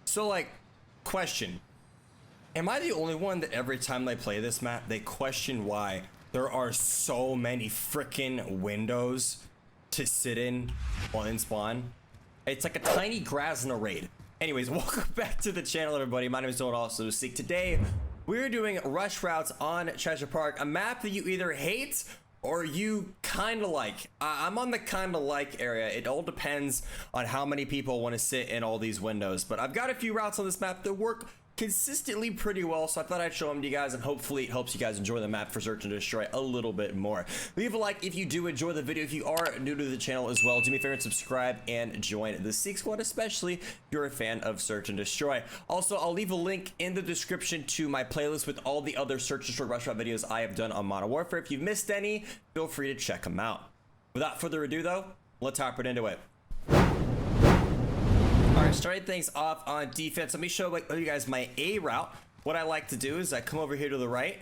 So like, question. Am I the only one that every time they play this map, they question why there are so many freaking windows to sit in while in spawn? It's like a tiny grass in a raid. Anyways, welcome back to the channel, everybody. My name is Also Seek. Today, we're doing rush routes on Cheshire Park, a map that you either hate or you kind of like. I'm on the kind of like area. It all depends on how many people want to sit in all these windows. But I've got a few routes on this map that work consistently pretty well, so I thought I'd show them to you guys, and hopefully it helps you guys enjoy the map for Search and Destroy a little bit more. Leave a like if you do enjoy the video. If you are new to the channel as well, do me a favor and subscribe and join the Seek Squad, especially if you're a fan of Search and Destroy. Also, I'll leave a link in the description to my playlist with all the other Search and Destroy rush route videos I have done on Modern Warfare. If you've missed any, feel free to check them out. Without further ado though, let's hop right into it. Alright, starting things off on defense, let me show you guys my A route. What I like to do is I come over here to the right,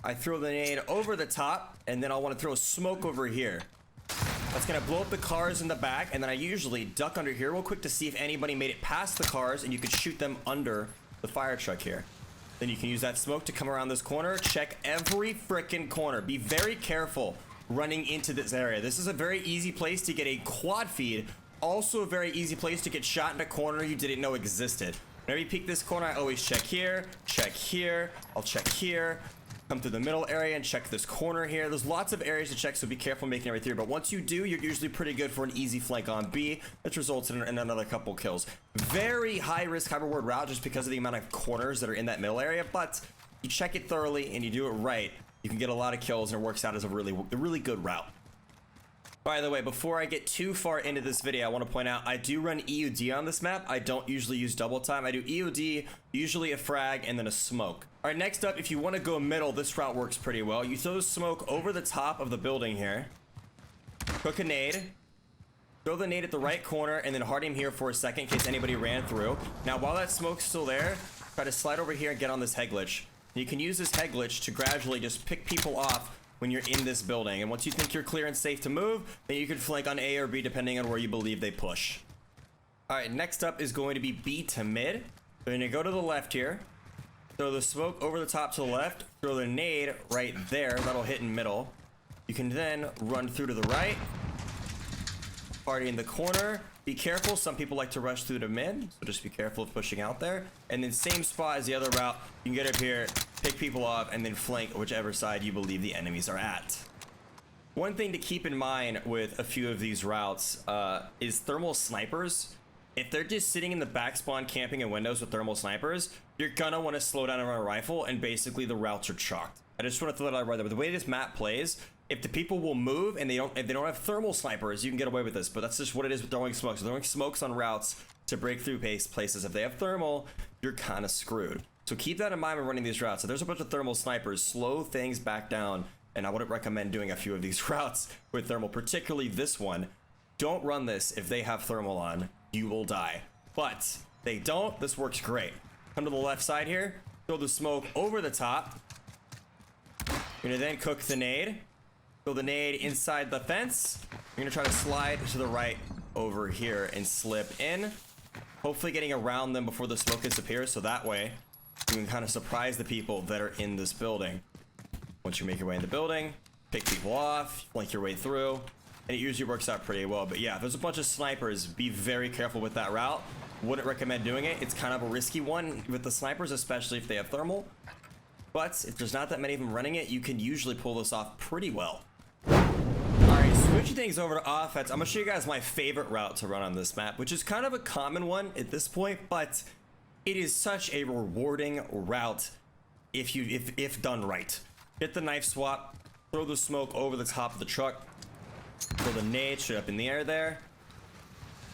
I throw the nade over the top, and then I'll want to throw smoke over here. That's going to blow up the cars in the back, and then I usually duck under here real quick to see if anybody made it past the cars, and you could shoot them under the fire truck here. Then you can use that smoke to come around this corner, check every freaking corner. Be very careful running into this area. This is a very easy place to get a quad feed. Also a very easy place to get shot in a corner you didn't know existed. Whenever you peek this corner, I always check here, I'll check here, come through the middle area and check this corner here. There's lots of areas to check, so be careful making it right through. But once you do, you're usually pretty good for an easy flank on B, which results in another couple kills. Very high risk, high reward route just because of the amount of corners that are in that middle area, but you check it thoroughly and you do it right, you can get a lot of kills and it works out as a really good route. By the way, before I get too far into this video, I want to point out I do run EUD on this map. I don't usually use double time. I do EUD, usually a frag, and then a smoke. All right, next up, if you want to go middle, this route works pretty well. You throw smoke over the top of the building here. Cook a nade. Throw the nade at the right corner, and then hard aim here for a second in case anybody ran through. Now, while that smoke's still there, try to slide over here and get on this head glitch. You can use this head glitch to gradually just pick people off when you're in this building, and once you think you're clear and safe to move, then you can flank on A or B depending on where you believe they push. All right, next up is going to be B to mid. So you're gonna go to the left here, throw the smoke over the top to the left, throw the nade right there, that'll hit in middle. You can then run through to the right, party in the corner. Be careful, some people like to rush through to mid, so just be careful of pushing out there. And then same spot as the other route, you can get up here, pick people off, and then flank whichever side you believe the enemies are at. One thing to keep in mind with a few of these routes is thermal snipers. If they're just sitting in the back spawn camping in windows with thermal snipers, you're gonna want to slow down and run a rifle, and basically the routes are chalked. I just want to throw that out right there. But the way this map plays, if the people will move and if they don't have thermal snipers, you can get away with this. But that's just what it is with throwing smokes. Throwing smokes on routes to break through places. If they have thermal, you're kind of screwed. So keep that in mind when running these routes. If there's a bunch of thermal snipers, slow things back down. And I wouldn't recommend doing a few of these routes with thermal, particularly this one. Don't run this if they have thermal on. You will die. But they don't. This works great. Come to the left side here. Throw the smoke over the top. You're gonna then cook the nade. Throw the nade inside the fence. You're gonna try to slide to the right over here and slip in. Hopefully getting around them before the smoke disappears, so that way you can kind of surprise the people that are in this building. Once you make your way in the building, pick people off, flank your way through, and it usually works out pretty well. But yeah, if there's a bunch of snipers, be very careful with that route. Wouldn't recommend doing it. It's kind of a risky one with the snipers, especially if they have thermal. But if there's not that many of them running it, you can usually pull this off pretty well. Alright, switching things over to offense, I'm going to show you guys my favorite route to run on this map, which is kind of a common one at this point, but it is such a rewarding route if done right. Get the knife swap, throw the smoke over the top of the truck, throw the nade straight up in the air there.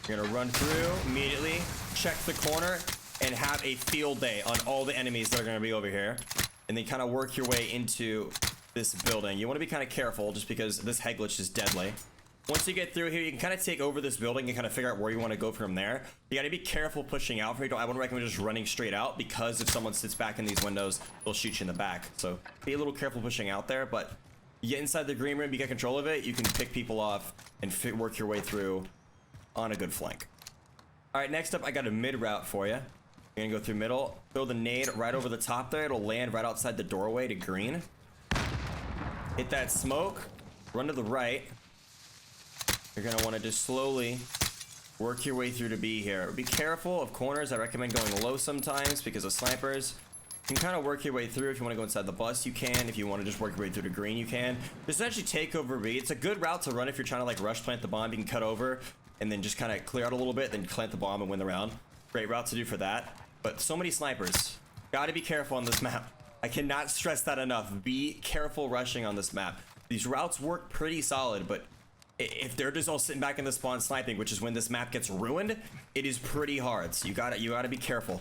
You're going to run through immediately, check the corner, and have a field day on all the enemies that are going to be over here. And then kind of work your way into this building. You want to be kind of careful just because this head glitch is deadly. Once you get through here, you can kind of take over this building and kind of figure out where you want to go from there. You got to be careful pushing out. I wouldn't recommend just running straight out because if someone sits back in these windows, they'll shoot you in the back. So be a little careful pushing out there, but you get inside the green room, you get control of it, you can pick people off and work your way through on a good flank. All right, next up, I got a mid route for you. You're gonna go through middle, throw the nade right over the top there. It'll land right outside the doorway to green. Hit that smoke, run to the right. You're gonna wanna just slowly work your way through to B here. Be careful of corners. I recommend going low sometimes because of snipers. You can kind of work your way through. If you want to go inside the bus, you can. If you want to just work your way through to green, you can. Just essentially take over B. It's a good route to run if you're trying to like rush plant the bomb. You can cut over and then just kind of clear out a little bit, then plant the bomb and win the round. Great route to do for that. But so many snipers. Gotta be careful on this map. I cannot stress that enough. Be careful rushing on this map. These routes work pretty solid, but if they're just all sitting back in the spawn sniping, which is when this map gets ruined, it is pretty hard. So you gotta be careful.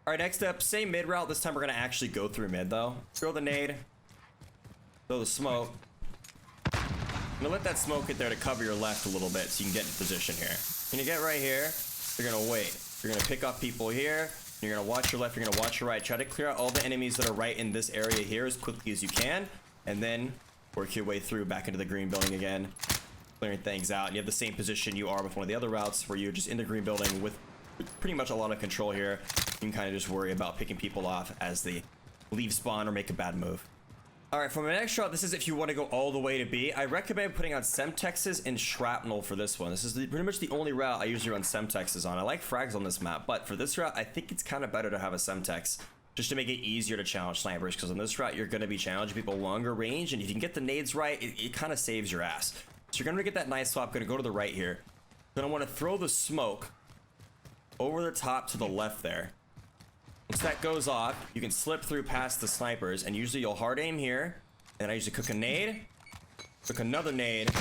All right, next up, same mid route. This time we're gonna actually go through mid though. Throw the nade, throw the smoke. I'm gonna let that smoke get there to cover your left a little bit so you can get in position here. When you get right here, you're gonna wait. You're gonna pick off people here. You're gonna watch your left, you're gonna watch your right. Try to clear out all the enemies that are right in this area here as quickly as you can. And then work your way through back into the green building again, clearing things out. And you have the same position you are with one of the other routes where you're just in the green building with pretty much a lot of control here. You can kind of just worry about picking people off as they leave spawn or make a bad move. All right, for my next shot, this is if you want to go all the way to B. I recommend putting on Semtexes and Shrapnel for this one. This is pretty much the only route I usually run Semtexes on. I like frags on this map, but for this route, I think it's kind of better to have a Semtex just to make it easier to challenge snipers, because on this route, you're going to be challenging people longer range, and if you can get the nades right, it kind of saves your ass. So you're going to get that nice swap. Going to go to the right here. Going to want to throw the smoke over the top to the left there. Once that goes off, you can slip through past the snipers, and usually you'll hard aim here, and I usually cook a nade, cook another nade,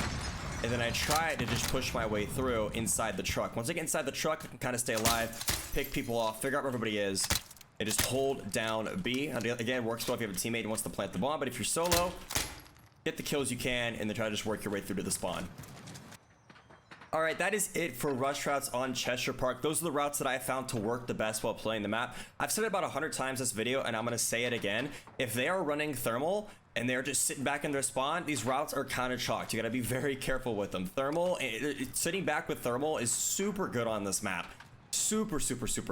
and then I try to just push my way through inside the truck. Once I get inside the truck, I can kind of stay alive, pick people off, figure out where everybody is, and just hold down B. Again, works well if you have a teammate who wants to plant the bomb, but if you're solo, get the kills you can, and then try to just work your way through to the spawn. All right, that is it for rush routes on Cheshire Park. Those are the routes that I found to work the best while playing the map. I've said it about 100 times this video, and I'm gonna say it again. If they are running thermal and they're just sitting back in their spawn, these routes are kind of chalked. You gotta be very careful with them. Thermal, sitting back with thermal is super good on this map. Super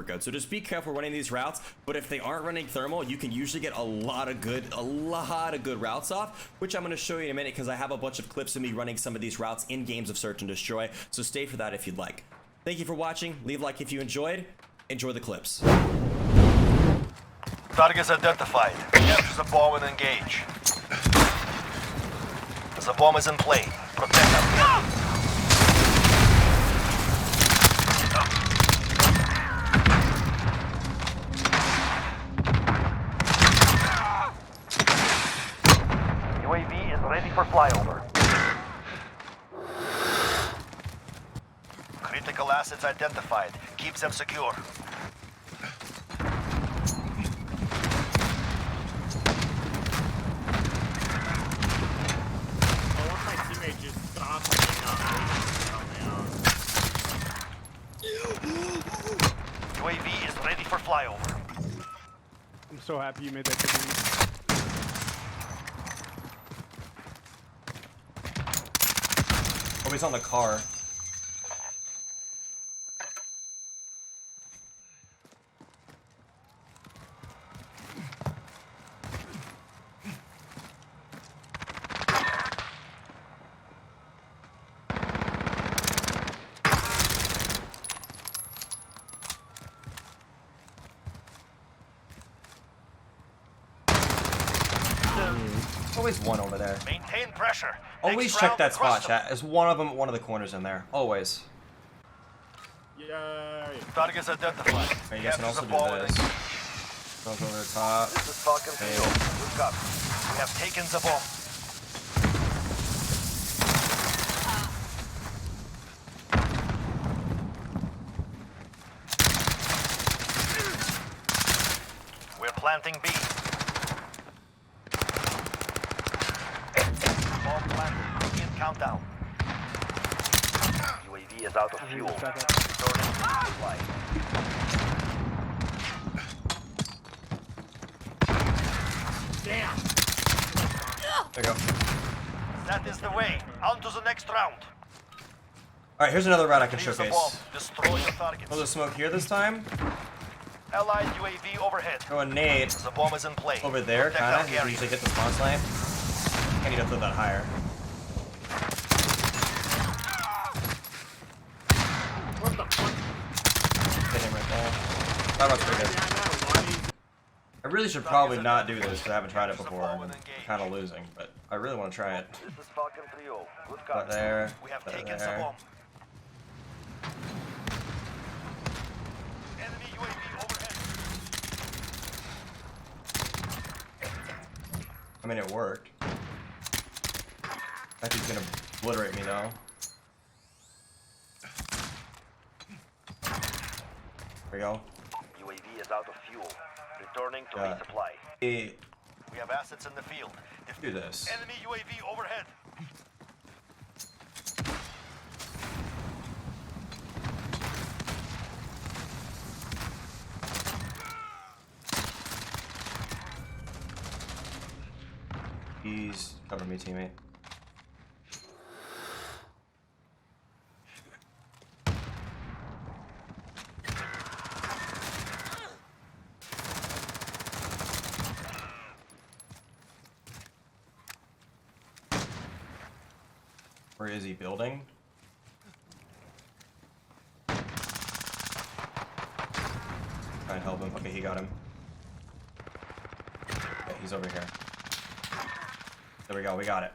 good. So just be careful running these routes, but if they aren't running thermal, you can usually get a lot of good routes off, which I'm going to show you in a minute because I have a bunch of clips of me running some of these routes in games of Search and Destroy, so stay for that if you'd like. Thank you for watching. Leave a like if you enjoyed. Enjoy the clips. Targets identified. Capture the bomb and engage. The bomb is in play. Protect them. UAV is ready for flyover. Critical assets identified. Keep them secure. UAV is ready for flyover. I'm so happy you made that good. Oh, he's on the car. Always one over there. Maintain pressure. Always check that spot, chat. There's one of them, one of the corners in there. Always. Yay. Targets identified. You guys can also do this. Goes over the top. This is Falcon Field. Look up. We have taken the bomb. We're planting B. Bomb planted. Begin countdown. UAV is out of fuel. Returning to supply. Damn. There you go. That is the way. On to the next round. Alright, here's another route I can Leave the showcase. bomb. Destroy the targets. Throw the smoke here this time. Allied UAV overhead. Throw a nade The bomb is in play. over there, Protect our kinda. You area. usually get the spawn snipe. I need to throw that higher. What the fuck? Hit him right there. That one's pretty good. Yeah, I know. Why? I really should probably not do this because I haven't tried it before. I'm kind of losing, but I really want to try it. This is Falcon 3-0. Good Right copy. there. We have Right taken the there. bomb. Enemy UAV overhead. I mean, it worked. I think he's gonna obliterate me though. There we go. UAV is out of fuel. Returning to Yeah. resupply. Hey, We have assets in the field. do this. Enemy UAV overhead. He's cover me, teammate. Where is he building? Try and help him. Okay, he got him. Okay, he's over here. There we go, we got it.